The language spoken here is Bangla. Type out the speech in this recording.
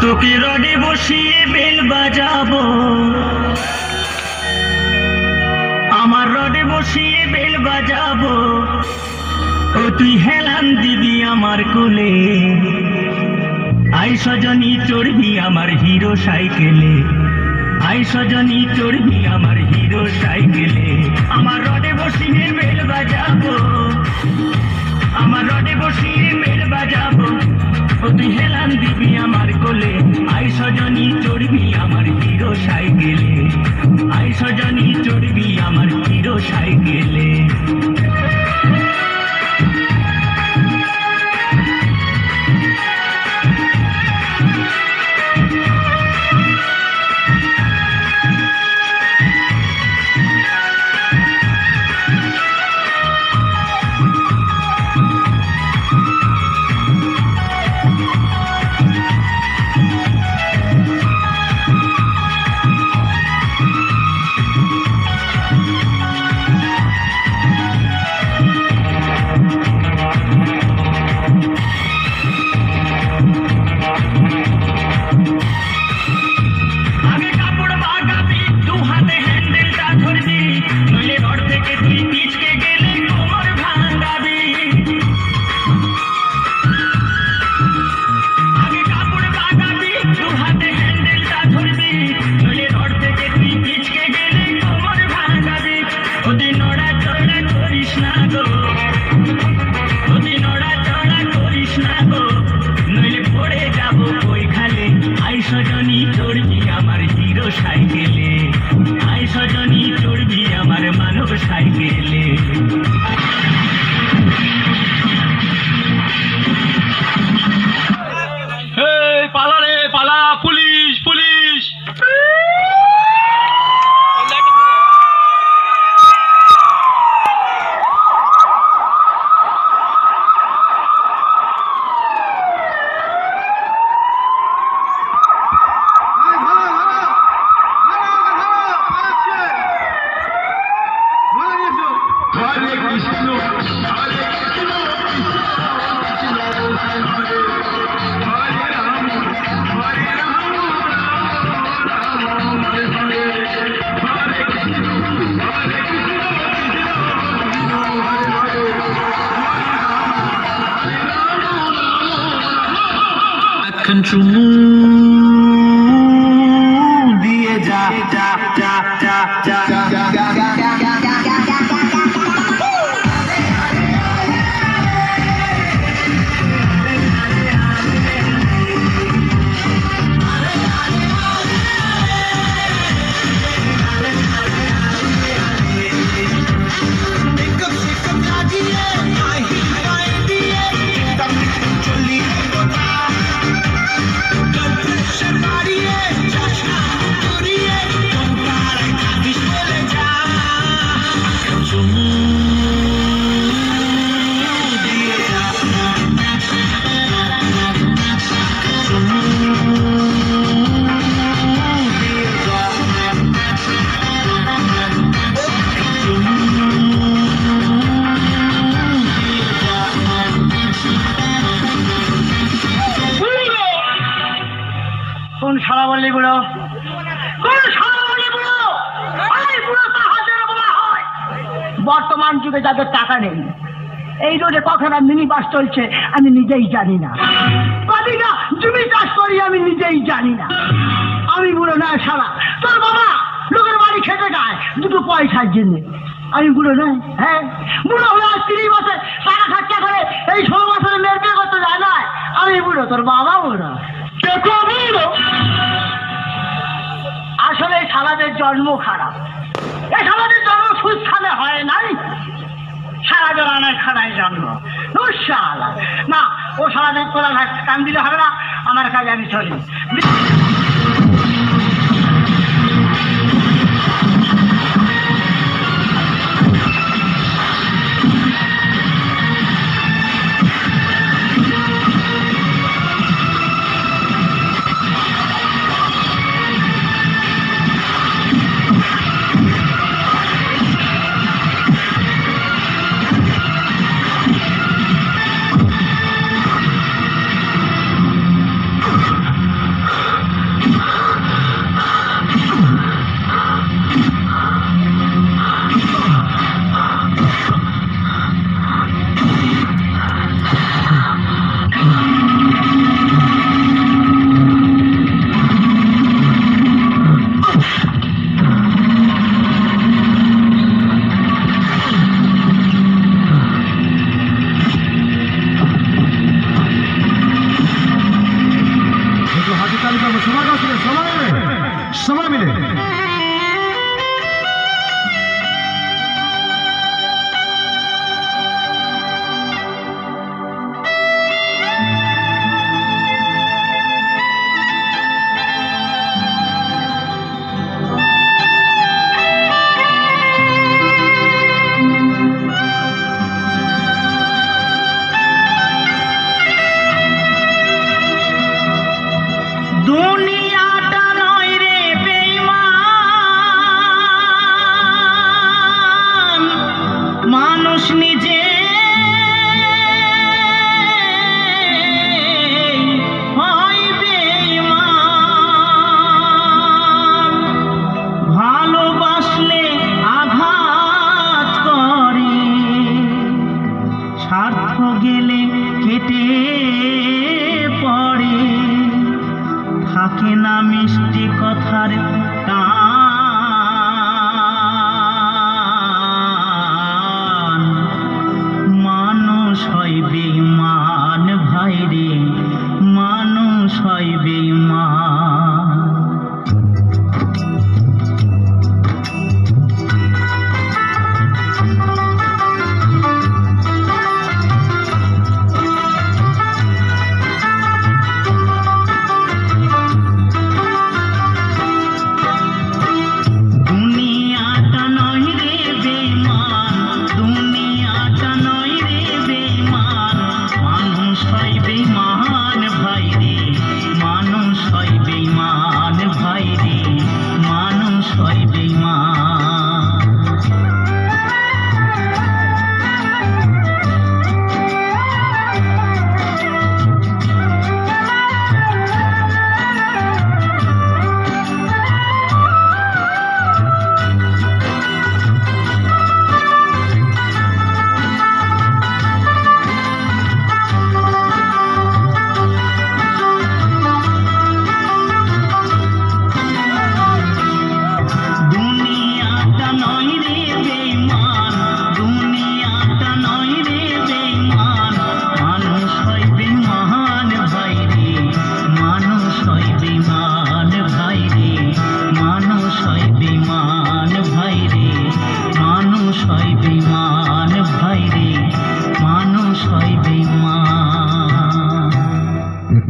তোকে রডে বসিয়ে বেল বাজাবো, আমার রডে বসিয়ে বেল বাজাবো, ও তুই হেলান দিবি আমার কোলে। আই সজনী চড়বি আমার হিরো সাইকেলে, আই সজনী চড়বি আমার হিরো সাইকেলে। আমার রডে বসিয়ে বেল বাজাবো, আমার রডে বসিয়ে বেল বাজাবো, ও তুই হেলান দিবি আমার কোলে। আই সজনী চড়বি আমার হিরো সাইকেলে, আই সজনী চড়বি আমার হিরো সাইকেলে। আই সজনী চড়বি আমার হিরো সাইকেলে, আই সজনী চড়বি আমার মানব সাইকেলে। পালা রে পালা, পুলিশ পুলিশ। চুমু দিয়ে যা যা যা যা যা কোন শালা বললি বুড়ো? কোন শালা বললি বুড়ো? এই বুড়ো তো হাজার বলা হয়। বর্তমান যুগে যাদের টাকা নেই, এই রোডে কখন মিনি বাস চলছে আমি নিজেই জানি না, পাবি না জমি চাষ করি আমি নিজেই জানি না। আমি বুড়ো না শালা, তোর বাবা লোকের বাড়ি খেতে খায় দুটো পয়সার জন্য। আমি বুড়ো নয়? হ্যাঁ বুড়ো হলে আজ 30 বছর টাকা খরচা করে এই 16 বছরে মেয়ের বিয়ে করতে যায় না। আমি বুড়ো, তোর বাবা বুড়ো। দেখো বুড়ো আসলে শালাদের জন্ম খারাপ, এই শালাদের জন্ম সুস্থানে হয় নাই, সারা জরানের খানায় জন্ম শালা। না, ও শালাদের তোলা কান দিলে হবে না, আমার কাজে আমি চলি। সময় মিলে দুনিয়াটা নয় রে বেঈমান, মানুষ নিজে হয় বেঈমান। ভালোবাসলে আঘাত করে, স্বার্থ গেলে কেটে পড়ে, থাকে না মিষ্টি কথার টান। মানুষ হয় বেঈমান ভাই রে, মানুষ হয় বেঈমান। দুনিয়াটা নয় রে বেঈমান, দুনিয়াটা নয় রে বেঈমান, মানুষ হয় বেঈমান ভাই রে, মানুষ হয় বেঈমান ভাই রে, মানুষ হয় বেঈমান। দুনিয়াটা নয় রে বেঈমান, দুনিয়াটা নয় রে বেঈমান, মানুষ হয় বেঈমান ভাই রে, মানুষ হয় বেঈমান ভাই রে, মানুষ হয় বেঈমান ভাই রে, মানুষ হয় বেঈমান।